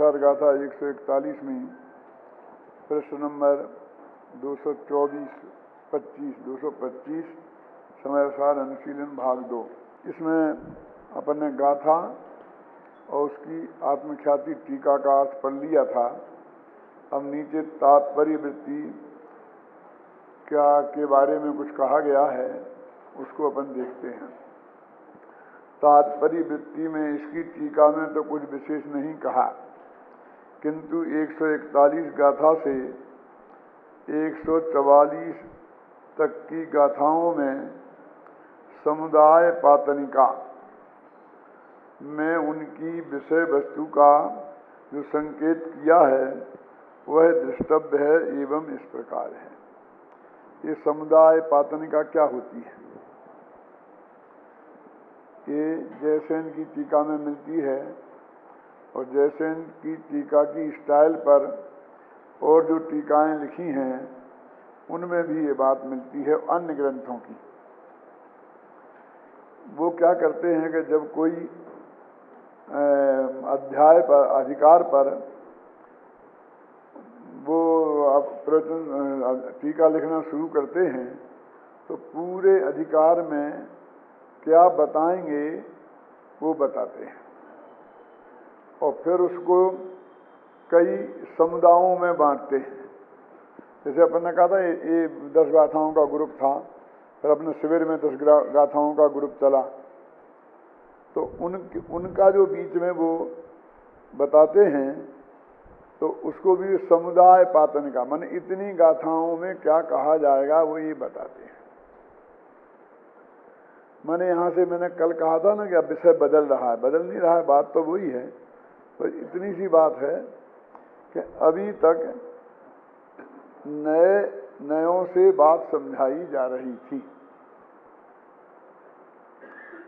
समयसार गाथा 141 प्रश्न नंबर 225 समयसार अनुशीलन भाग 2। इसमें अपन ने गाथा और उसकी आत्मख्याति टीका का अर्थ पढ़ लिया था। अब नीचे तात्पर्य वृत्ति क्या के बारे में कुछ कहा गया है, उसको अपन देखते हैं। तात्पर्य वृत्ति में इसकी टीका में तो कुछ विशेष नहीं कहा, किंतु 141 गाथा से 144 तक की गाथाओं में समुदाय पातनिका में उनकी विषय वस्तु का जो संकेत किया है वह दृष्टव्य है एवं इस प्रकार है। ये समुदाय पातनिका क्या होती है? ये जयसेन की टीका में मिलती है और जयसेन की टीका की स्टाइल पर और जो टीकाएं लिखी हैं उनमें भी ये बात मिलती है। अन्य ग्रंथों की वो क्या करते हैं कि जब कोई अध्याय पर अधिकार पर वो प्रवचन टीका लिखना शुरू करते हैं तो पूरे अधिकार में क्या बताएंगे वो बताते हैं और फिर उसको कई समुदायों में बांटते हैं। जैसे अपन ने कहा था ये 10 गाथाओं का ग्रुप था, फिर अपने शिविर में 10 गाथाओं का ग्रुप चला, तो उनका जो बीच में वो बताते हैं तो उसको भी समुदाय पातन का माने इतनी गाथाओं में क्या कहा जाएगा वो ये बताते हैं। मैंने यहाँ से मैंने कल कहा था ना कि अब विषय बदल रहा है, बदल नहीं रहा है, बात तो वही है। तो इतनी सी बात है कि अभी तक नयों से बात समझाई जा रही थी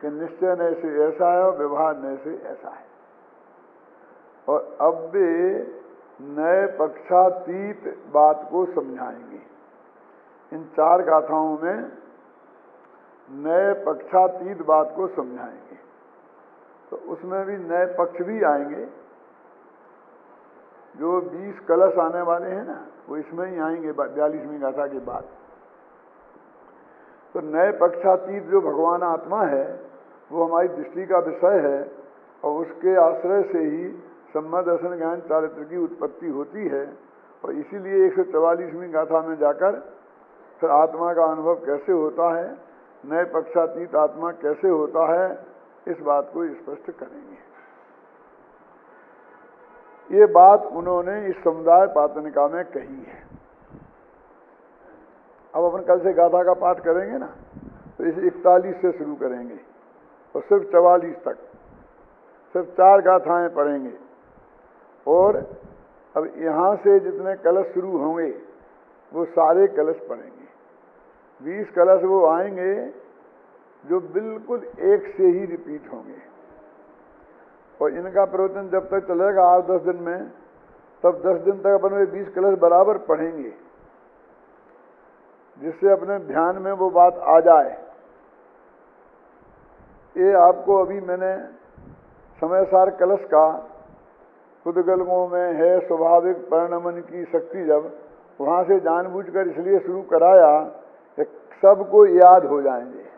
कि निश्चय नए से ऐसा है और व्यवहार नए से ऐसा है, और अब वे नए पक्षातीत बात को समझाएंगे। इन 4 गाथाओं में नए पक्षातीत बात को समझाएंगे, तो उसमें भी नए पक्ष भी आएंगे। जो 20 कलश आने वाले हैं ना वो इसमें ही आएंगे 42वीं गाथा के बाद। तो नए पक्षातीत जो भगवान आत्मा है वो हमारी दृष्टि का विषय है और उसके आश्रय से ही सम्यक दर्शन ज्ञान चारित्र की उत्पत्ति होती है। और इसीलिए 144वीं गाथा में जाकर फिर आत्मा का अनुभव कैसे होता है, नए पक्षातीत आत्मा कैसे होता है, इस बात को स्पष्ट करेंगे। ये बात उन्होंने इस समुदाय पातनिका में कही है। अब अपन कल से गाथा का पाठ करेंगे ना, तो इसे 41 से शुरू करेंगे और सिर्फ 44 तक सिर्फ 4 गाथाएं पढ़ेंगे। और अब यहाँ से जितने कलश शुरू होंगे वो सारे कलश पढ़ेंगे। 20 कलश वो आएंगे जो बिल्कुल एक से ही रिपीट होंगे, और इनका प्रवचन जब तक चलेगा 8-10 दिन में, तब 10 दिन तक अपन 20 कलश बराबर पढ़ेंगे, जिससे अपने ध्यान में वो बात आ जाए। ये आपको अभी मैंने समयसार कलश का पुद्गलों में है स्वाभाविक परिणमन की शक्ति, जब वहाँ से जानबूझकर इसलिए शुरू कराया कि सबको याद हो जाएंगे।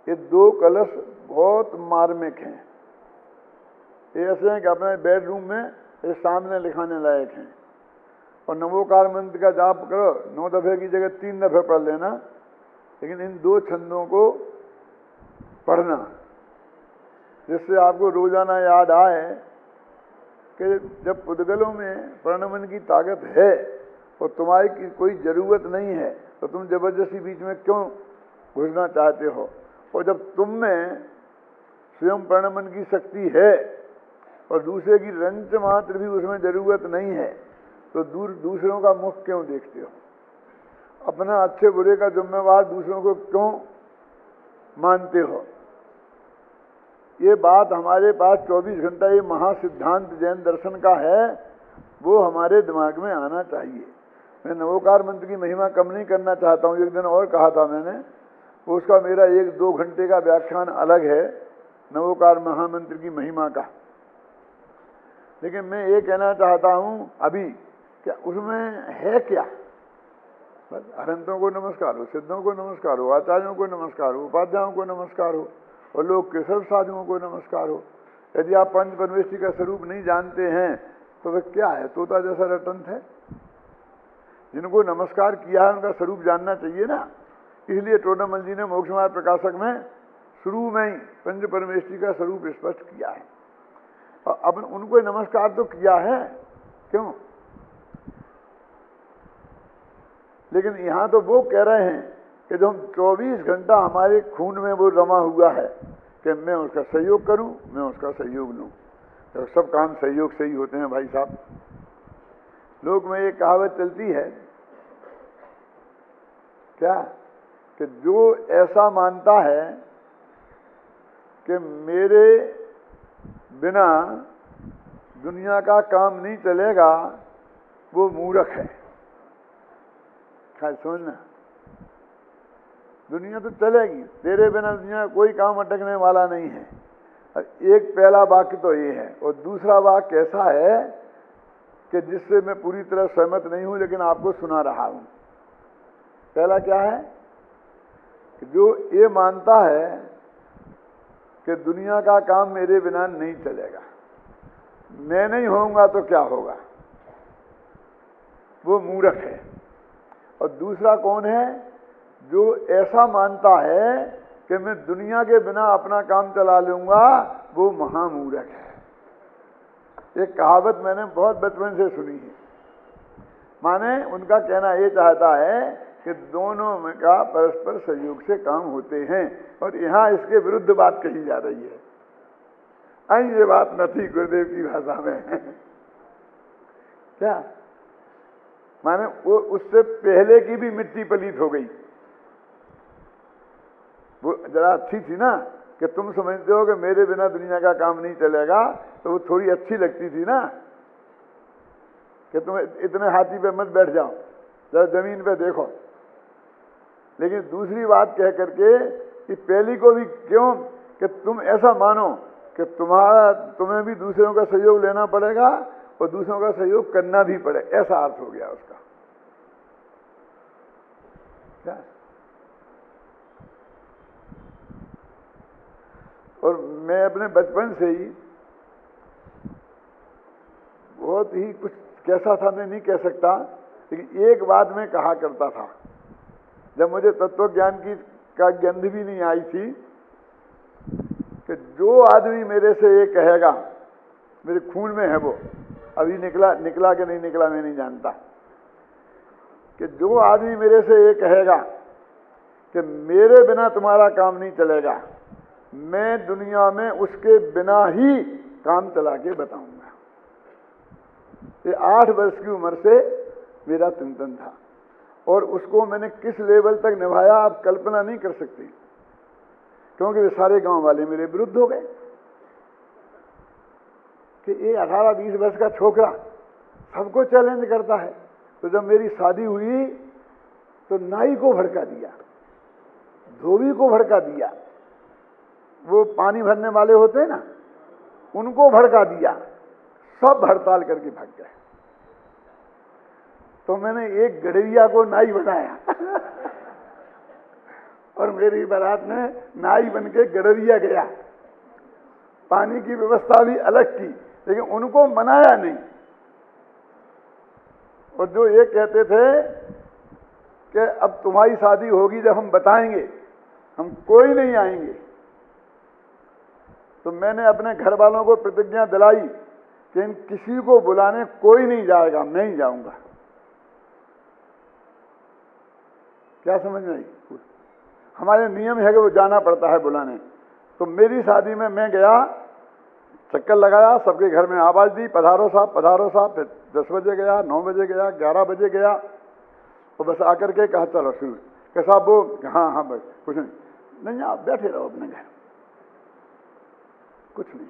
ये 2 कलश बहुत मार्मिक हैं, ऐसे हैं कि अपने बेडरूम में ये सामने लिखाने लायक हैं। और नमोकार मंत्र का जाप करो 9 दफे की जगह 3 दफे पढ़ लेना, लेकिन इन 2 छंदों को पढ़ना, जिससे आपको रोजाना याद आए कि जब पुद्गलों में प्रणमन की ताकत है और तुम्हारी कोई ज़रूरत नहीं है तो तुम जबरदस्ती बीच में क्यों घुसना चाहते हो। और जब तुम में स्वयं प्रणमन की शक्ति है और दूसरे की रंच मात्र भी उसमें ज़रूरत नहीं है तो दूसरों का मुख क्यों देखते हो? अपना अच्छे बुरे का जिम्मेवार दूसरों को क्यों मानते हो? ये बात हमारे पास 24 घंटा ये महासिद्धांत जैन दर्शन का है, वो हमारे दिमाग में आना चाहिए। मैं नवोकार मंत्र की महिमा कम नहीं करना चाहता हूँ, एक दिन और कहा था मैंने, वो उसका मेरा 1-2 घंटे का व्याख्यान अलग है नवोकार महामंत्र की महिमा का। लेकिन मैं ये कहना चाहता हूँ अभी क्या उसमें है क्या? बस अनंतों को नमस्कार हो, सिद्धों को नमस्कार हो, आचार्यों को नमस्कार हो, उपाध्यायों को नमस्कार हो और लोग के सब साधुओं को नमस्कार हो। यदि आप पंच परमेष्टि का स्वरूप नहीं जानते हैं तो वह क्या है? तोता जैसा रटंत है। जिनको नमस्कार किया है उनका स्वरूप जानना चाहिए ना। इसलिए टोडामल जी ने मोक्ष मार्ग प्रकाशक में शुरू में ही पंच परमेष्टि का स्वरूप स्पष्ट किया है। और अब उनको नमस्कार तो किया है, क्यों? लेकिन यहां तो वो कह रहे हैं कि जो हम 24 घंटा हमारे खून में वो रमा हुआ है कि मैं उसका सहयोग करूं, मैं उसका सहयोग लूं। तो सब काम सहयोग से ही होते हैं भाई साहब। लोक में एक कहावत चलती है क्या कि जो ऐसा मानता है कि मेरे बिना दुनिया का काम नहीं चलेगा वो मूर्ख है। समझना, दुनिया तो चलेगी, तेरे बिना दुनिया कोई काम अटकने वाला नहीं है। एक पहला वाक्य तो ये है, और दूसरा वाक्य ऐसा है कि जिससे मैं पूरी तरह सहमत नहीं हूं लेकिन आपको सुना रहा हूं। पहला क्या है कि जो ये मानता है कि दुनिया का काम मेरे बिना नहीं चलेगा, मैं नहीं होऊंगा तो क्या होगा, वो मूर्ख है। और दूसरा कौन है? जो ऐसा मानता है कि मैं दुनिया के बिना अपना काम चला लूंगा, वो महामूर्ख है। एक कहावत मैंने बहुत बचपन से सुनी है। माने उनका कहना ये चाहता है कि दोनों में का परस्पर सहयोग से काम होते हैं, और यहां इसके विरुद्ध बात कही जा रही है। आई ये बात न थी गुरुदेव की भाषा में क्या? माने वो उससे पहले की भी मिट्टी पलीत हो गई। वो जरा अच्छी थी ना कि तुम समझते हो कि मेरे बिना दुनिया का काम नहीं चलेगा, तो वो थोड़ी अच्छी लगती थी ना कि तुम इतने हाथी पे मत बैठ जाओ, जरा जमीन पे देखो। लेकिन दूसरी बात कह करके कि पहली को भी क्यों कि तुम ऐसा मानो कि तुम्हें भी दूसरों का सहयोग लेना पड़ेगा और दूसरों का सहयोग करना भी पड़े, ऐसा अर्थ हो गया उसका। क्या? और मैं अपने बचपन से ही बहुत ही कुछ कैसा था मैं नहीं कह सकता, लेकिन एक बात मैं कहा करता था जब मुझे तत्व ज्ञान की का गंध भी नहीं आई थी, कि जो आदमी मेरे से ये कहेगा, मेरे खून में है वो, अभी निकला कि नहीं निकला मैं नहीं जानता, कि जो आदमी मेरे से ये कहेगा कि मेरे बिना तुम्हारा काम नहीं चलेगा, मैं दुनिया में उसके बिना ही काम चला के बताऊंगा। ये 8 वर्ष की उम्र से मेरा चिंतन था, और उसको मैंने किस लेवल तक निभाया आप कल्पना नहीं कर सकते, क्योंकि वे सारे गांव वाले मेरे विरुद्ध हो गए कि ये 18-20 वर्ष का छोकरा सबको चैलेंज करता है। तो जब मेरी शादी हुई तो नाई को भड़का दिया, धोबी को भड़का दिया, वो पानी भरने वाले होते हैं ना, उनको भड़का दिया, सब हड़ताल करके भाग गए। तो मैंने एक गडरिया को नाई बनाया और मेरी बारात में नाई बन के गडरिया गया। पानी की व्यवस्था भी अलग की, लेकिन उनको मनाया नहीं। और जो ये कहते थे कि अब तुम्हारी शादी होगी जब हम बताएंगे, हम कोई नहीं आएंगे, तो मैंने अपने घर वालों को प्रतिज्ञा दिलाई कि इन किसी को बुलाने कोई नहीं जाएगा, मैं ही जाऊंगा। क्या समझ में आई? हमारे नियम है कि वो जाना पड़ता है बुलाने। तो मेरी शादी में मैं गया, चक्कर लगाया, सबके घर में आवाज दी, पधारो साहब, पधारो साहब। फिर 10 बजे गया, 9 बजे गया, 11 बजे गया, और बस आकर के कहा चलो शुरू। कि साहब वो हाँ हाँ बस कुछ नहीं, आप बैठे रहो अपने घर, कुछ नहीं।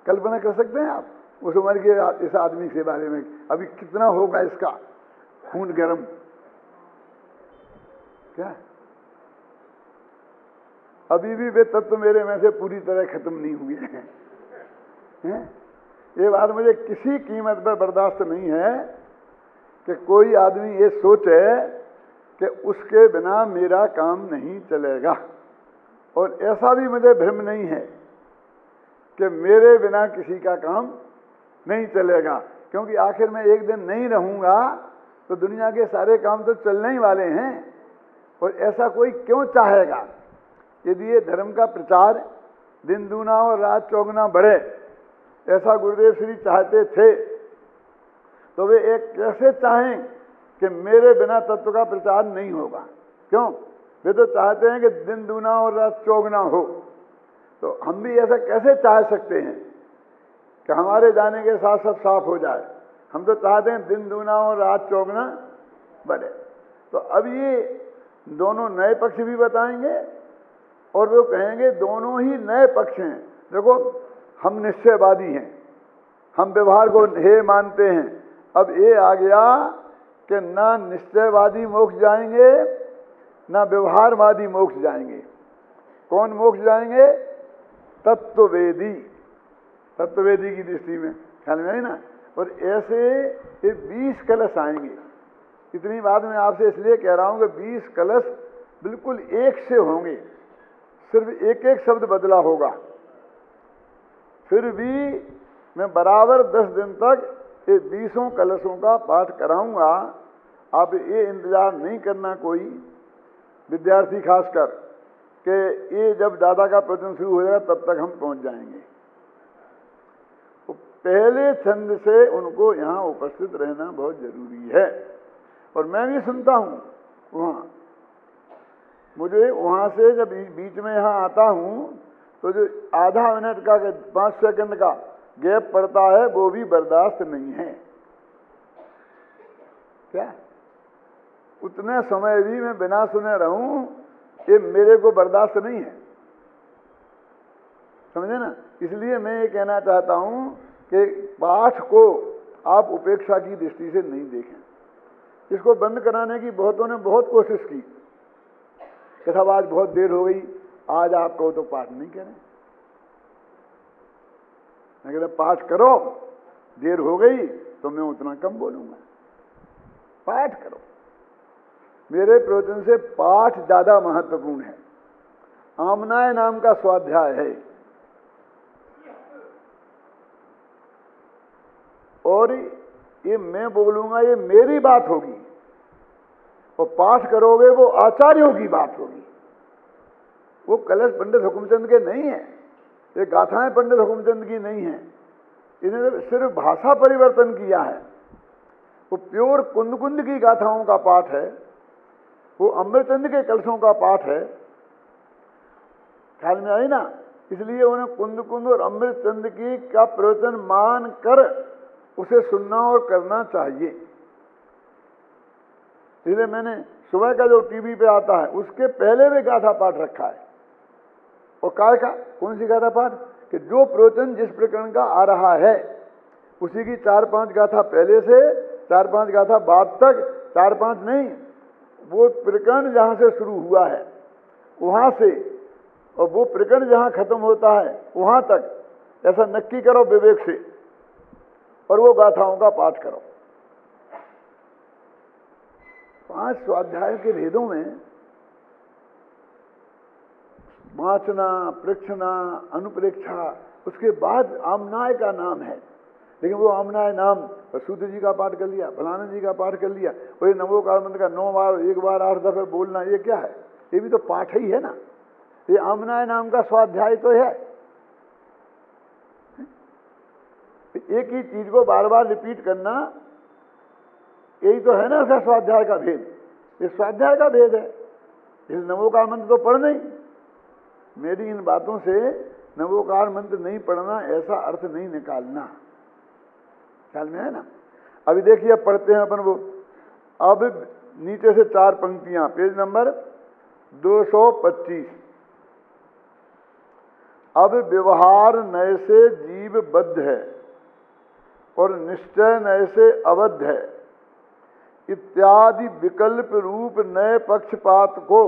कल्पना कर सकते हैं आप उस उम्र के इस आदमी के बारे में अभी कितना होगा इसका खून गर्म? क्या अभी भी वे तत्व मेरे में से पूरी तरह खत्म नहीं हुए हैं। हैं? ये बात मुझे किसी कीमत पर बर्दाश्त नहीं है कि कोई आदमी ये सोचे कि उसके बिना मेरा काम नहीं चलेगा। और ऐसा भी मुझे भ्रम नहीं है कि मेरे बिना किसी का काम नहीं चलेगा, क्योंकि आखिर में एक दिन नहीं रहूंगा तो दुनिया के सारे काम तो चलने ही वाले हैं। और ऐसा कोई क्यों चाहेगा? यदि ये धर्म का प्रचार दिन दूना और रात चौगुना बढ़े, ऐसा गुरुदेव श्री चाहते थे, तो वे एक कैसे चाहें कि मेरे बिना तत्व का प्रचार नहीं होगा? क्यों? वे तो चाहते हैं कि दिन दूना और रात चौगुना हो। तो हम भी ऐसा कैसे चाह सकते हैं कि हमारे जाने के साथ सब साफ हो जाए? हम तो चाहते हैं दिन दूना और रात चौगुना बढ़े। तो अब ये दोनों नए पक्ष भी बताएंगे और वो कहेंगे दोनों ही नए पक्ष हैं। देखो, हम निश्चयवादी हैं, हम व्यवहार को हे मानते हैं। अब ये आ गया कि ना निश्चयवादी मोक्ष जाएंगे ना व्यवहारवादी मोक्ष जाएंगे। कौन मोक्ष जाएंगे? तत्ववेदी। तत्ववेदी की दृष्टि में, ख्याल में आई ना? और ऐसे ये 20 कलश आएंगे। इतनी बात मैं आपसे इसलिए कह रहा हूं कि 20 कलश बिल्कुल एक से होंगे, सिर्फ एक एक शब्द बदला होगा। फिर भी मैं बराबर 10 दिन तक ये 20 कलशों का पाठ कराऊंगा। आप ये इंतजार नहीं करना कोई विद्यार्थी खासकर कि ये जब दादा का प्रवचन शुरू हो जाएगा तब तक हम पहुंच जाएंगे। तो पहले छंद से उनको यहाँ उपस्थित रहना बहुत जरूरी है। और मैं भी सुनता हूँ वहाँ, मुझे वहाँ से जब बीच में यहाँ आता हूँ तो जो आधा मिनट का 5 सेकंड का गैप पड़ता है वो भी बर्दाश्त नहीं है। क्या उतने समय भी मैं बिना सुने रहूं, ये मेरे को बर्दाश्त नहीं है, समझे ना? इसलिए मैं ये कहना चाहता हूं कि पाठ को आप उपेक्षा की दृष्टि से नहीं देखें। इसको बंद कराने की बहुतों ने बहुत कोशिश की कि साहब आज बहुत देर हो गई, आज आप कहो तो पाठ नहीं करें। मैं कहता पाठ करो, देर हो गई तो मैं उतना कम बोलूंगा। पाठ करो। मेरे प्रवचन से पाठ ज्यादा महत्वपूर्ण है। आमनाय नाम का स्वाध्याय है और ये मैं बोलूंगा, ये मेरी बात होगी। और पाठ करोगे वो आचार्यों की बात होगी। वो कलश पंडित हुकुमचंद के नहीं है, ये गाथाएं पंडित हुकुमचंद की नहीं है। इन्होंने सिर्फ भाषा परिवर्तन किया है। वो प्योर कुंद कुंद की गाथाओं का पाठ है, वो अमृतचंद के कलशों का पाठ है। ख्याल में आई ना? इसलिए उन्हें कुंद कुंद और अमृतचंद की का प्रवचन मान कर उसे सुनना और करना चाहिए। इसलिए मैंने सुबह का जो टीवी पे आता है उसके पहले भी गाथा पाठ रखा है। और काय का कौन सी गाथा पाठ? कि जो प्रवचन जिस प्रकरण का आ रहा है उसी की 4-5 गाथा पहले से, 4-5 गाथा बाद तक, 4-5 नहीं, वो प्रकरण जहां से शुरू हुआ है वहां से और वो प्रकरण जहां खत्म होता है वहां तक, ऐसा नक्की करो विवेक से और वो गाथाओं का पाठ करो। 5 स्वाध्याय के भेदों में वाचना, प्रेक्षणा, अनुप्रेक्षा, उसके बाद आमनाय का नाम है। लेकिन वो आमनाय नाम सूत्र जी का पाठ कर लिया, फलाना जी का पाठ कर लिया, वही नमोकार मंत्र का 9 बार 1 बार 8 दफे बोलना, ये क्या है? ये भी तो पाठ ही है ना। ये आमनाय नाम का स्वाध्याय तो है। एक ही चीज को बार बार रिपीट करना, यही तो है ना उसका स्वाध्याय का भेद। ये स्वाध्याय का भेद है। इस नमोकार मंत्र तो पढ़ नहीं। मेरी इन बातों से नमोकार मंत्र नहीं पढ़ना ऐसा अर्थ नहीं निकालना। ख्याल में है ना? अभी देखिए पढ़ते हैं अपन वो। अब नीचे से 4 पंक्तियां, पेज नंबर 225। अब व्यवहार नए से जीव बद्ध है और निश्चय नए से अबद्ध है इत्यादि विकल्प रूप नए पक्षपात को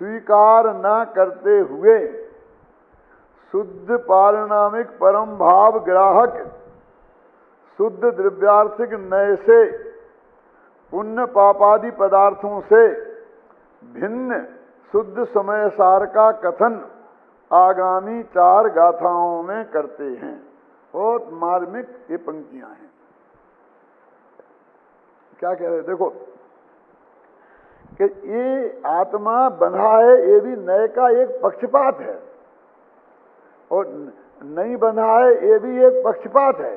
स्वीकार न करते हुए शुद्ध पारिणामिक परम भाव ग्राहक शुद्ध द्रव्यार्थिक नय से पुण्य पापादि पदार्थों से भिन्न शुद्ध समय सार का कथन आगामी 4 गाथाओं में करते हैं। बहुत मार्मिक ये पंक्तियां हैं। क्या कह रहे हैं देखो कि ये आत्मा बंधा है, ये भी नए का एक पक्षपात है, और नहीं बंधा है ये भी एक पक्षपात है।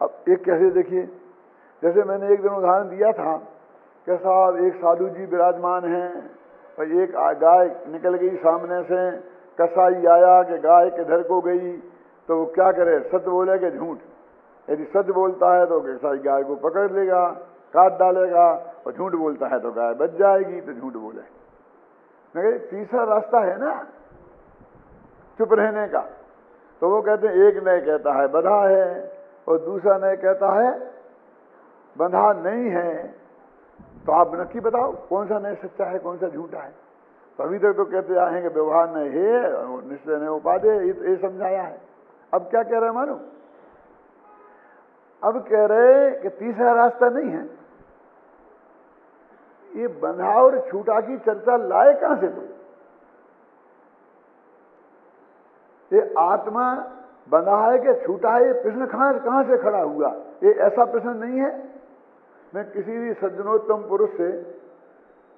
अब एक कैसे देखिए, जैसे मैंने एक दिन उदाहरण दिया था कि साहब एक साधु जी विराजमान हैं और एक गाय निकल गई सामने से, कसाई आया कि गाय किधर को गई, तो वो क्या करे, सत्य बोले कि झूठ। यदि सत्य बोलता है तो कसाई गाय को पकड़ लेगा, काट डालेगा, और झूठ बोलता है तो गाय बच जाएगी, तो झूठ बोले। मगर तीसरा रास्ता है ना चुप रहने का। तो वो कहते हैं एक नए कहता है बंधा है और दूसरा नए कहता है बंधा नहीं है। तो आप नक्की बताओ कौन सा नए सच्चा है, कौन सा झूठा है। तो अभी तक तो कहते आए हैं कि व्यवहार नए है और निश्चय नए उपाधि, ये समझाया है। अब क्या कह रहे हैं मालूम, अब कह रहे कि तीसरा रास्ता नहीं है। ये बंधा और छूटा की चर्चा लाए कहां से तुम? ये आत्मा बंधा है कि छूटा है, ये प्रश्न कहां से खड़ा हुआ? ये ऐसा प्रश्न नहीं है। मैं किसी भी सज्जनोत्तम पुरुष से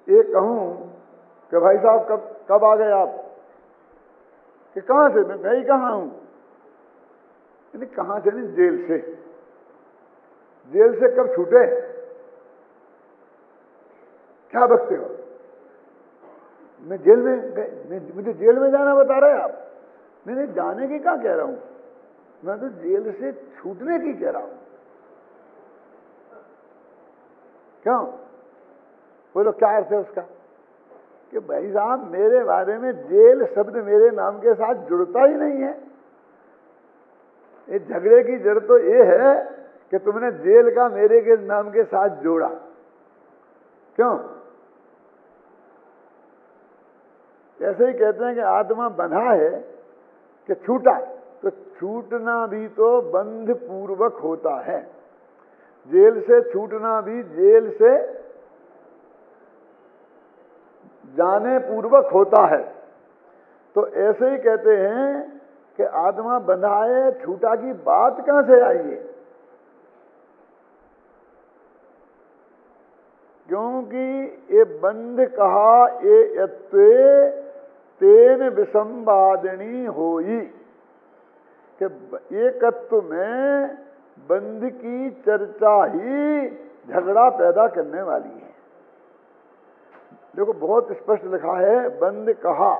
ये कहूं कि भाई साहब कब आ गए आप, कि कहां से, मैं गई कहां हूं, यानी कहां से नहीं, जेल से। जेल से कब छूटे, क्या बकते हो? मैं जेल में, मुझे जेल में जाना बता रहे हैं आप? नहीं, जाने की क्या कह रहा हूं, मैं तो जेल से छूटने की कह रहा हूं। क्यों? बोलो क्या अर्थ है उसका? कि भाई साहब मेरे बारे में जेल शब्द मेरे नाम के साथ जुड़ता ही नहीं है। ये झगड़े की जड़ तो ये है कि तुमने जेल का मेरे के नाम के साथ जोड़ा। क्यों? ऐसे ही कहते हैं कि आत्मा बंधा है कि छूटा, तो छूटना भी तो बंध पूर्वक होता है। जेल से छूटना भी जेल से जाने पूर्वक होता है। तो ऐसे ही कहते हैं कि आत्मा बंधा है, छूटा की बात कहां से आई है? क्योंकि ये बंध कहा ये यत्वे तेन विसंवादिनी होई, कि एकत्व में बंध की चर्चा ही झगड़ा पैदा करने वाली है। देखो बहुत स्पष्ट लिखा है, बंध कहा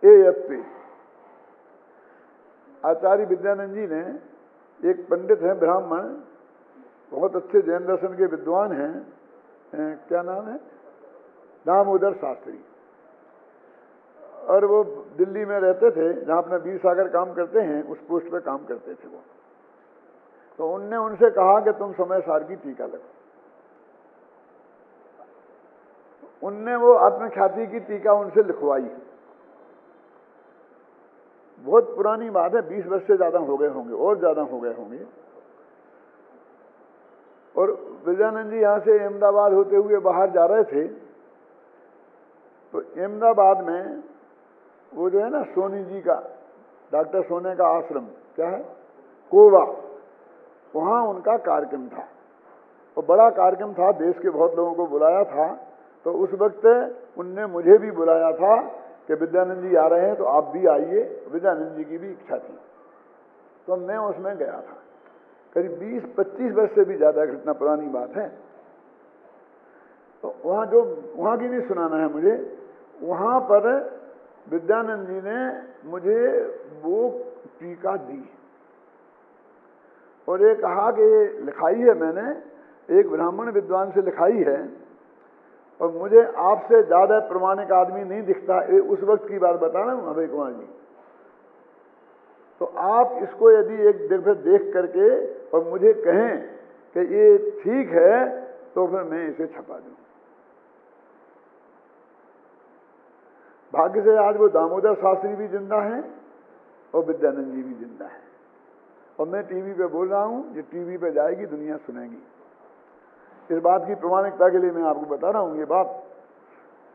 ए यत्वे। आचार्य विद्यानंद जी ने, एक पंडित हैं ब्राह्मण, बहुत अच्छे जैन दर्शन के विद्वान हैं, क्या नाम है, दामोदर शास्त्री, और वो दिल्ली में रहते थे जहां अपना वीर सागर काम करते हैं, उस पोस्ट पे काम करते थे वो। तो उनने उनसे कहा कि तुम समय सार की टीका लगो। उनने वो आत्मख्याति की टीका उनसे लिखवाई। बहुत पुरानी बात है, 20 वर्ष से ज्यादा हो गए होंगे, और ज्यादा हो गए होंगे। और विजयानंद जी यहां से अहमदाबाद होते हुए बाहर जा रहे थे, तो अहमदाबाद में वो जो है ना सोनी जी का, डॉक्टर सोने का आश्रम, क्या है, कोवा, वहां उनका कार्यक्रम था। और बड़ा कार्यक्रम था, देश के बहुत लोगों को बुलाया था। तो उस वक्त उनने मुझे भी बुलाया था कि विद्यानंद जी आ रहे हैं तो आप भी आइए। विद्यानंद जी की भी इच्छा थी, तो मैं उसमें गया था। करीब 20-25 वर्ष से भी ज्यादा घटना, पुरानी बात है। तो वहां की नहीं सुनाना है मुझे। वहां पर विद्यानंद जी ने मुझे वो टीका दी और ये कहा कि ये लिखाई है मैंने, एक ब्राह्मण विद्वान से लिखाई है, और मुझे आपसे ज्यादा प्रमाणिक आदमी नहीं दिखता। ये उस वक्त की बात बता रहा हूं अभय कुमार जी। तो आप इसको यदि एक दफे देख करके और मुझे कहें कि ये ठीक है, तो फिर मैं इसे छपा दूं। भाग्य से आज वो दामोदर शास्त्री भी जिंदा हैं और विद्यानंद जी भी जिंदा हैं, और मैं टीवी पे बोल रहा हूं, ये टीवी पे जाएगी, दुनिया सुनेगी। इस बात की प्रमाणिकता के लिए मैं आपको बता रहा हूं ये बात।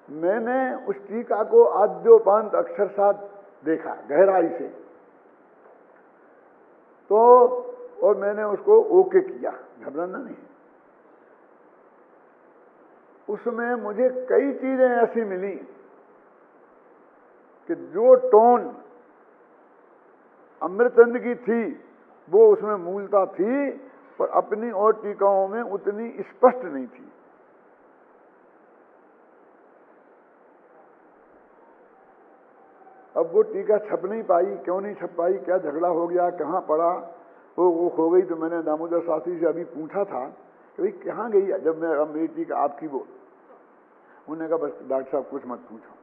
मैंने उस टीका को आद्योपांत अक्षर साथ देखा गहराई से, तो और मैंने उसको ओके किया, घबराना नहीं। उसमें मुझे कई चीजें ऐसी मिली कि जो टोन अमृतचंद की थी वो उसमें मूलता थी, पर अपनी और टीकाओं में उतनी स्पष्ट नहीं थी। अब वो टीका छप नहीं पाई, क्यों नहीं छप पाई, क्या झगड़ा हो गया, कहाँ पड़ा, वो खो गई। तो मैंने दामोदर शास्त्री से अभी पूछा था कि भाई कहाँ गई, जब मैं मेरी टीका आपकी वो, उन्होंने कहा बस डॉक्टर साहब कुछ मत पूछो।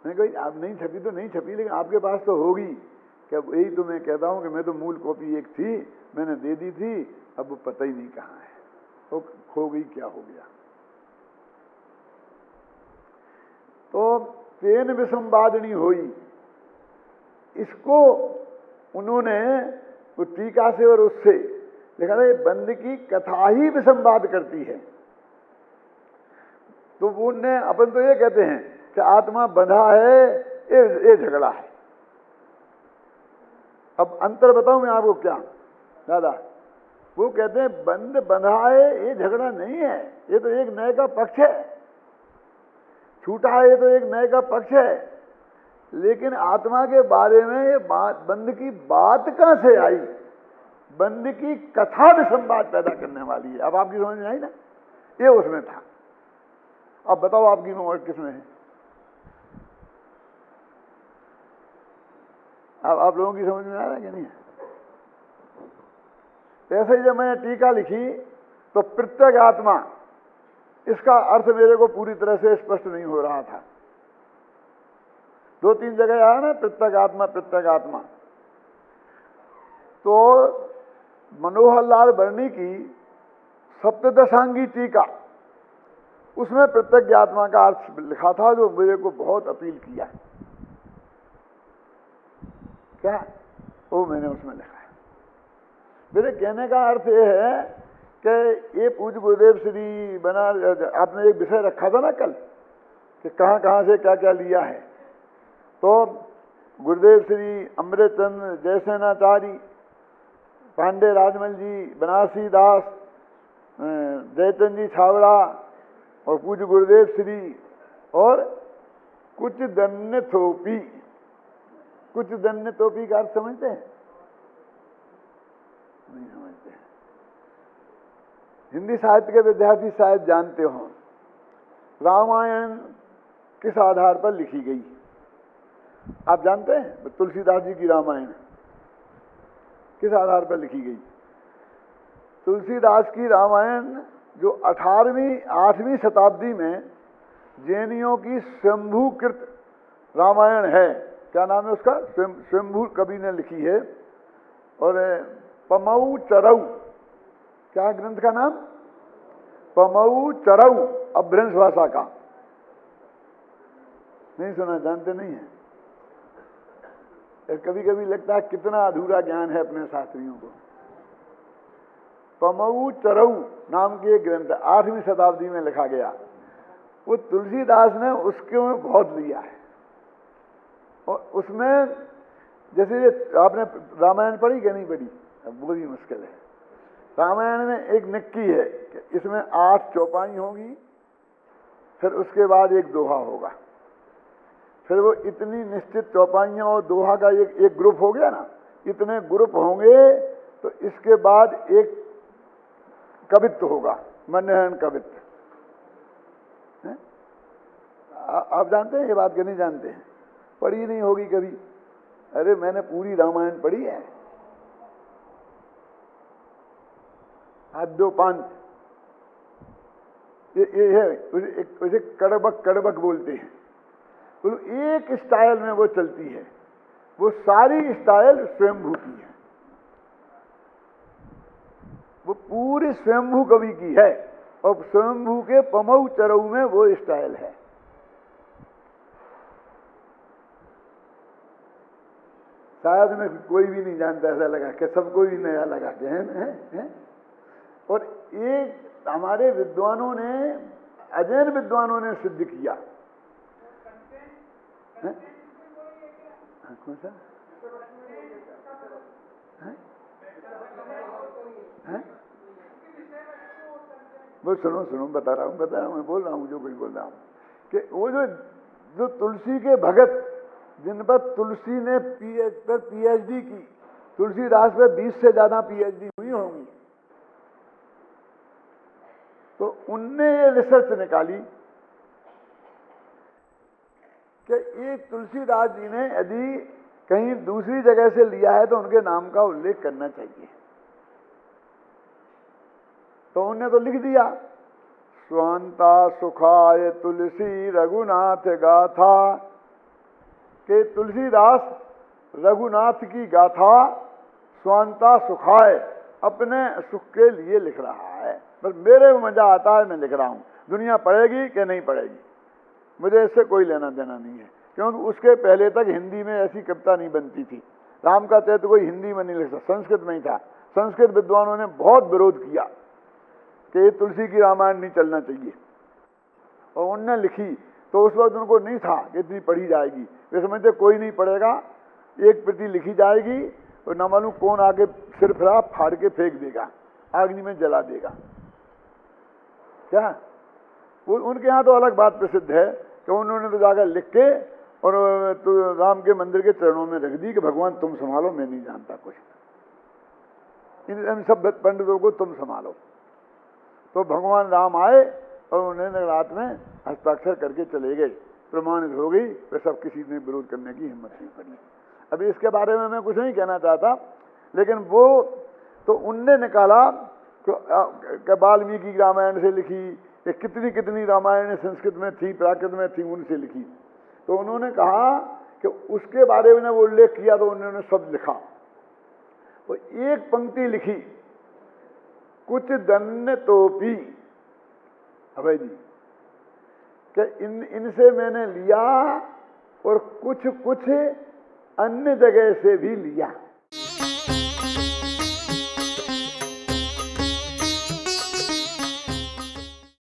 मैंने कहा आप नहीं छपी तो नहीं छपी, लेकिन आपके पास तो होगी। क्या यही तो मैं कहता हूँ कि मैं तो मूल कॉपी एक थी, मैंने दे दी थी, अब वो पता ही नहीं कहाँ है, वो खो गई, क्या हो गया। तो तेन विसंवादिनी हुई, इसको उन्होंने वो टीका से और उससे लिखा था, बंद की कथा ही विसंवाद करती है। तो वो ने अपन तो ये कहते हैं कि आत्मा बंधा है, ये झगड़ा है। अब अंतर बताऊं मैं आपको क्या दादा, वो कहते हैं बंद बंधा है, ये झगड़ा नहीं है, ये तो एक नए का पक्ष है। छूटा है, ये तो एक नए का पक्ष है। लेकिन आत्मा के बारे में ये बात, बंद की बात कहां से आई, बंद की कथा विसंवाद पैदा करने वाली है। अब आपकी समझ में आई ना, ये उसमें था। अब बताओ आपकी उम्र किसमें है। अब आप लोगों की समझ में आ रहा है कि नहीं? ऐसे ही जब मैंने टीका लिखी तो प्रत्येक आत्मा, इसका अर्थ मेरे को पूरी तरह से स्पष्ट नहीं हो रहा था। 2-3 जगह आया ना प्रत्येक आत्मा प्रत्येक आत्मा। तो मनोहर लाल वर्णी की सप्तदशांगी टीका, उसमें प्रत्येक आत्मा का अर्थ लिखा था, जो मेरे को बहुत अपील किया। क्या वो मैंने उसमें लिखा है। मेरे कहने का अर्थ ये है कि ये पूज्य गुरुदेव श्री बना, आपने एक विषय रखा था ना कल कि कहाँ कहाँ से क्या क्या लिया है। तो गुरुदेव श्री अमृतचंद जयसेनाचारी, पांडे राजमल जी, बनारसी दास, जयचंद जी छावड़ा और पूज्य गुरुदेव श्री, और कुछ दन्य थोपी। कुछ दन्य थोपी का अर्थ समझते हैं? नहीं समझते हैं। हिंदी साहित्य के विद्यार्थी शायद जानते हो, रामायण किस आधार पर लिखी गई आप जानते हैं? तुलसीदास जी की रामायण किस आधार पर लिखी गई? तुलसीदास की रामायण जो 8वीं शताब्दी में जैनियों की स्वयंभूकृत रामायण है, क्या नाम है उसका? स्वयंभू कवि ने लिखी है। और पमऊ चरऊ, क्या ग्रंथ का नाम? पमऊ चरऊ, अभ्रंश भाषा का। नहीं सुना, जानते नहीं है? कभी कभी लगता है कितना अधूरा ज्ञान है अपने शास्त्रियों को। पमऊ चरऊ नाम की एक ग्रंथ 8वीं शताब्दी में लिखा गया। वो तुलसीदास ने उसके में बहुत लिया है। और उसमें जैसे आपने रामायण पढ़ी क्या नहीं पढ़ी? अब वो भी मुश्किल है। रामायण में एक निक्की है कि इसमें 8 चौपाई होंगी, फिर उसके बाद एक दोहा होगा, फिर वो इतनी निश्चित चौपाइयां और दोहा का एक ग्रुप हो गया ना, इतने ग्रुप होंगे, तो इसके बाद एक कवित्व होगा, मनहन कवित्व। आप जानते हैं ये बात कि नहीं जानते हैं? पढ़ी नहीं होगी कभी। अरे मैंने पूरी रामायण पढ़ी है, आद्योपांत। ये है, उसे कड़बक कड़बक बोलते हैं। तो एक स्टाइल में वो चलती है, वो सारी स्टाइल स्वयंभू की है, वो पूरी स्वयंभू कवि की है। और स्वयंभू के पमऊ चरऊ में वो स्टाइल है। शायद में कोई भी नहीं जानता, ऐसा लगा कि सबको भी नया लगा के हैं। और एक हमारे विद्वानों ने, अजैन विद्वानों ने सिद्ध किया। कौन सा है? वो सुनो बता रहा हूँ, मैं बोल रहा हूँ जो कोई बोल रहा हूँ कि वो जो तुलसी के भगत, जिन पर तुलसी ने पीएचडी की, तुलसीदास पे 20 से ज्यादा पीएचडी हुई होंगी, तो उनने ये रिसर्च निकाली कि एक तुलसीदास जी ने यदि कहीं दूसरी जगह से लिया है तो उनके नाम का उल्लेख करना चाहिए। तो उन्होंने तो लिख दिया, स्वांता सुखाय तुलसी रघुनाथ गाथा, कि तुलसीदास रघुनाथ की गाथा स्वांता सुखाय अपने सुख के लिए लिख रहा है। बस मेरे को मजा आता है, मैं लिख रहा हूं। दुनिया पढ़ेगी कि नहीं पढ़ेगी मुझे इससे कोई लेना देना नहीं है, क्योंकि उसके पहले तक हिंदी में ऐसी कविता नहीं बनती थी। राम का चरित्र कोई हिंदी में नहीं लिख सकता, संस्कृत में ही था। संस्कृत विद्वानों ने बहुत विरोध किया कि ये तुलसी की रामायण नहीं चलना चाहिए, और उनने लिखी तो उस वक्त उनको नहीं था कि इतनी पढ़ी जाएगी। वे समझते कोई नहीं पढ़ेगा, एक प्रति लिखी जाएगी और न मालूम कौन आके सिर फिरा फाड़ के फेंक देगा, अग्नि में जला देगा। क्या वो उनके यहाँ तो अलग बात प्रसिद्ध है कि उन्होंने तो जाकर लिख के और तो राम के मंदिर के चरणों में रख दी कि भगवान तुम संभालो, मैं नहीं जानता कुछ, इन सब पंडितों को तुम संभालो। तो भगवान राम आए और उन्होंने रात में हस्ताक्षर करके चले गए, प्रमाणित हो गई, फिर सब किसी ने विरोध करने की हिम्मत नहीं पड़ी। अभी इसके बारे में मैं कुछ नहीं कहना चाहता, लेकिन वो तो उनने निकाला कि वाल्मीकि रामायण से लिखी, ये कितनी कितनी रामायण संस्कृत में थी, प्राकृत में थी, उनसे लिखी। तो उन्होंने कहा कि उसके बारे में वो उल्लेख किया तो उन्होंने सब लिखा। तो एक पंक्ति लिखी, कुछ दन्य तोपी अभय जी, कि इनसे मैंने लिया और कुछ कुछ अन्य जगह से भी लिया।